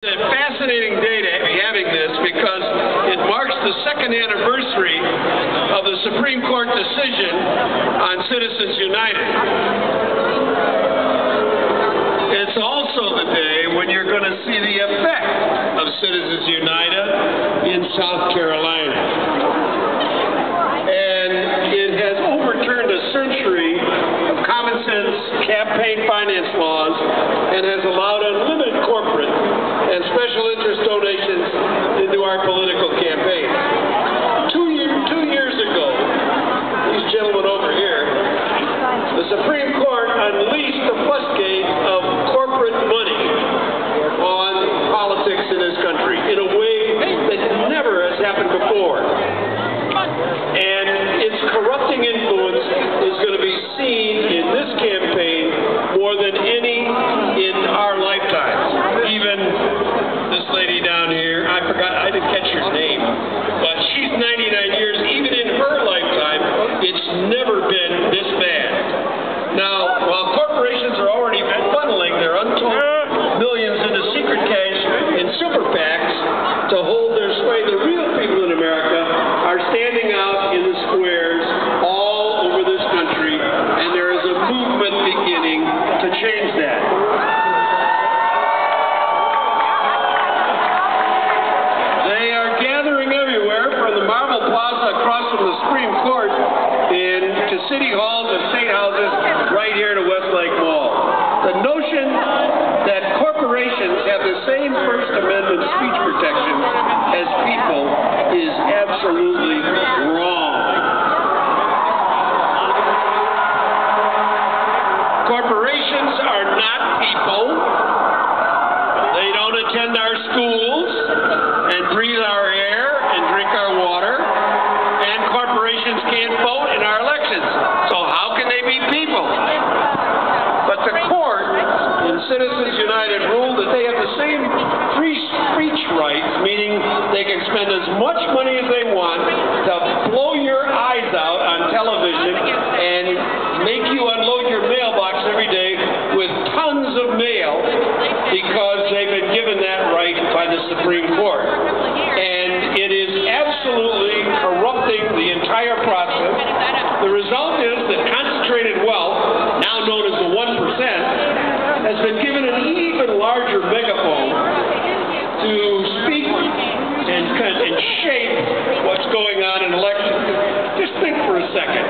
It's a fascinating day to be having this because it marks the second anniversary of the Supreme Court decision on Citizens United. It's also the day when you're going to see the effect of Citizens United in South Carolina. And it has overturned a century of common sense campaign finance laws and has allowed unlimited corporate and special interest donations into our political campaign. Two years ago, these gentlemen over here, the Supreme Court unleashed the floodgate of corporate money on politics in this country in a way that never has happened before. And its corrupting influence is going to be seen in this campaign more than any in our lifetimes. Even this lady down here, I didn't catch her name, but she's 99 years. Even in her lifetime, it's never been this bad. Now, while corporations are already funneling their untold millions into secret cash and super PACs to hold their sway, the real people in America are standing out in the squares all over this country, and there is a movement beginning to change that. They are gathering everywhere, from the Marble Plaza across from the Supreme Court to City Halls and State Houses right here to Westlake Mall. The notion that corporations have the same First Amendment speech protection as people is absolutely wrong. Corporations are not people. They don't attend our schools and breathe our air and drink our water. And corporations can't vote in our elections. So how can they be people? But the court in Citizens United ruled that they have the same free speech rights, meaning they can spend as much money as they want to blow your eyes out on television and make you unload your mailbox every day with tons of mail because they've been given that right by the Supreme Court. And it is absolutely corrupting the entire process. The result is that concentrated wealth, now known as the 1%, has been given an even larger megaphone to speak and shape what's going on in elections. Just think for a second.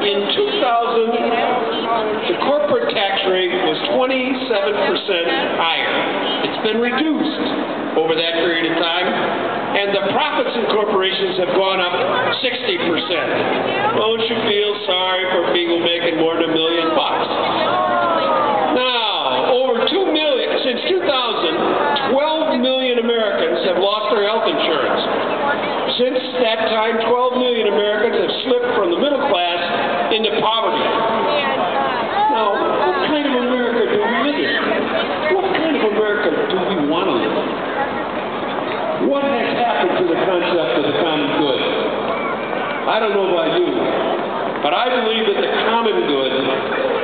In 2000, the corporate tax rate was 27% higher. It's been reduced over that period of time, and the profits in corporations have gone up 60%. Don't you feel sorry for people making more than $1 million? Now, over 2 million, since 2000, 12 million Americans have lost their health insurance. Since that time, 12 million Americans have slipped from the middle class into poverty. Now, what kind of America do we live in? What kind of America do we want to live in? What has happened to the concept of the common good? I don't know about you, but I believe that the common good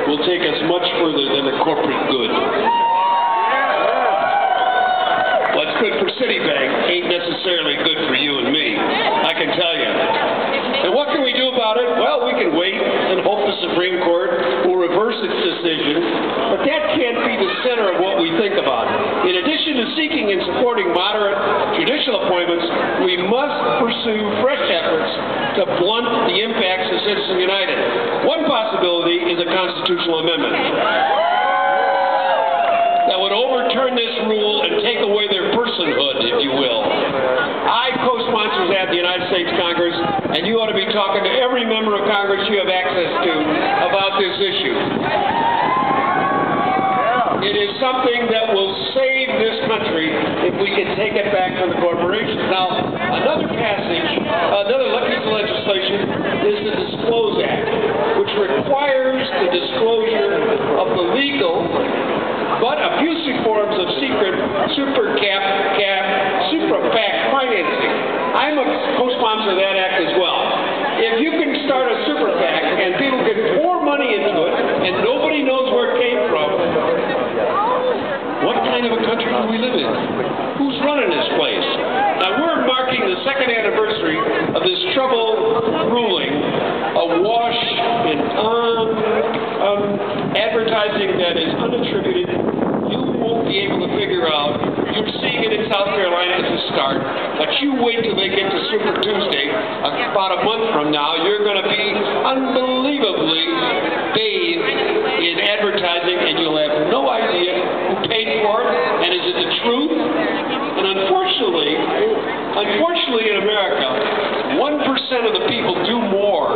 will take us much further than the corporate good. What's good for Citibank ain't necessarily good for you and me, I can tell you. And what can we do about it? Well, we can wait and hope the Supreme Court will reverse its decision, but that can't be the center of what we think about. In addition to seeking and supporting moderate judicial appointments, we must pursue fresh efforts to blunt the impacts of Citizens United. One possibility is a constitutional amendment that would overturn this rule and take away their personhood, if you will. I co-sponsor that in the United States Congress, and you ought to be talking to every member of Congress you have access to about this issue. It is something that will save this country if we can take it back from the corporations. Now, another piece of legislation is the Disclose Act, which requires the disclosure of the legal but abusive forms of secret super PAC financing. I'm a co-sponsor of that act as well. If you can start a super PAC and people can pour money into it and nobody knows where it came from, what kind of a country do we live in? Who's running this place? Now, we're marking the second anniversary of this trouble ruling, awash in advertising that is unattributed. You won't be able to figure out. You're seeing it in South Carolina as a start, but you wait till they get to Super Tuesday, about a month from now, you're going to be unbelievably bathed in advertising, and you'll have no idea who paid for it, and is it the truth? And unfortunately in America, 1% of the people do more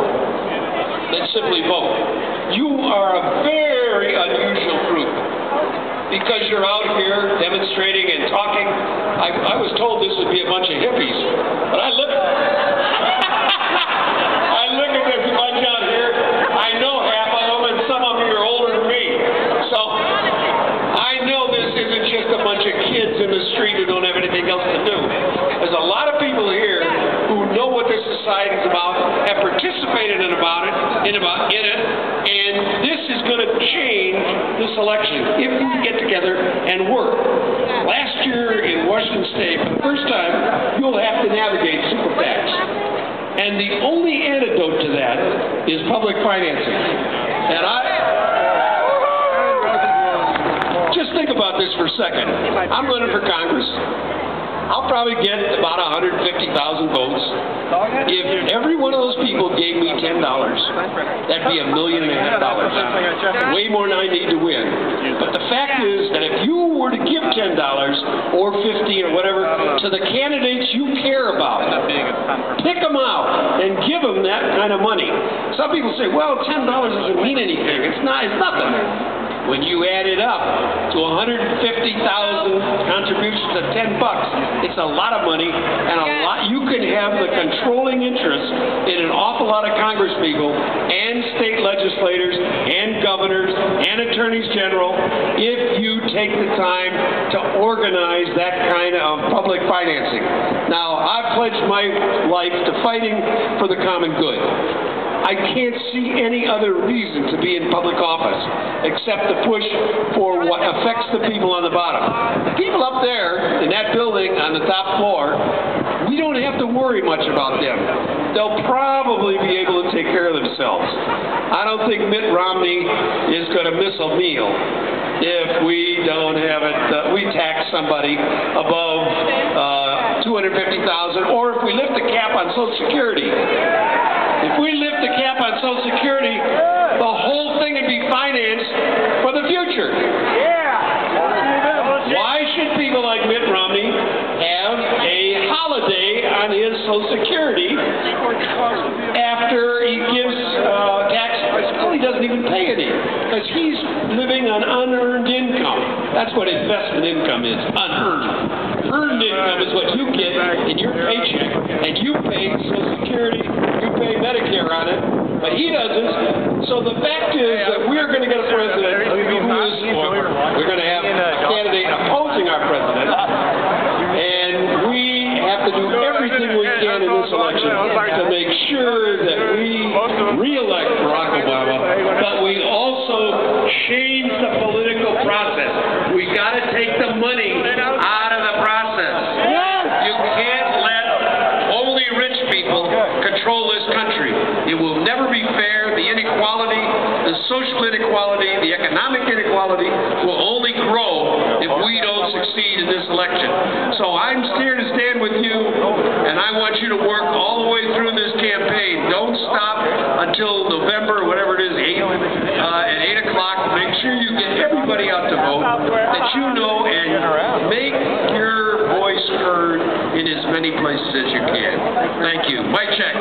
than simply vote. You are a very unusual group, because you're out here demonstrating and talking. I was told this would be a bunch of hippies, but I look at this bunch out here. I know half of them, and some of you are older than me. So I know this isn't just a bunch of kids in the street who don't have anything else to do. There's a lot of people here who know what this society is about, have participated in it, and this is going to change this election if we get together and work. Last year in Washington State, for the first time, you'll have to navigate super PACs. And the only antidote to that is public financing. And just think about this for a second. I'm running for Congress. I'll probably get about 150,000 votes. If every one of those people gave me $10, that'd be $1.5 million. Way more than I need to win. But the fact is that if you were to give $10 or $15 or whatever to the candidates you care about, pick them out and give them that kind of money. Some people say, well, $10 doesn't mean anything. It's nothing. When you add it up to 150,000 contributions at $10, it's a lot of money, and you can have the controlling interest in an awful lot of congresspeople and state legislators and governors and attorneys general if you take the time to organize that kind of public financing. Now, I've pledged my life to fighting for the common good. I can't see any other reason to be in public office except to push for what affects the people on the bottom. The people up there in that building on the top floor, we don't have to worry much about them. They'll probably be able to take care of themselves. I don't think Mitt Romney is going to miss a meal if we don't have it, we tax somebody above $250,000, or if we lift the cap on Social Security. If we lift the cap on Social Security, the whole thing would be financed for the future. Why should people like Mitt Romney have a holiday on his Social Security after he gives tax? Well, he doesn't even pay any, because he's living on unearned income. That's what investment income is, unearned. Earned income is what you get in your paycheck, and you pay Social Security, you pay Medicare on it, but he doesn't. So the fact is that we're going to get a president who is, we're going to have a candidate opposing our president, and we have to do everything we can in this election to make sure that we re-elect Barack Obama, but we also change the political process. We got to take the money out of the process. You can't let only rich people control this country. It will never be fair. The inequality, the social inequality, the economic inequality will only grow if we don't succeed in this election. So I'm here to stand with you, and I want you to work all the way through this campaign. Don't stop until November, whatever it is, at 8 o'clock. Make sure you get everybody out to vote that you know, and make your voice heard in as many places as you can. Thank you. Mic check.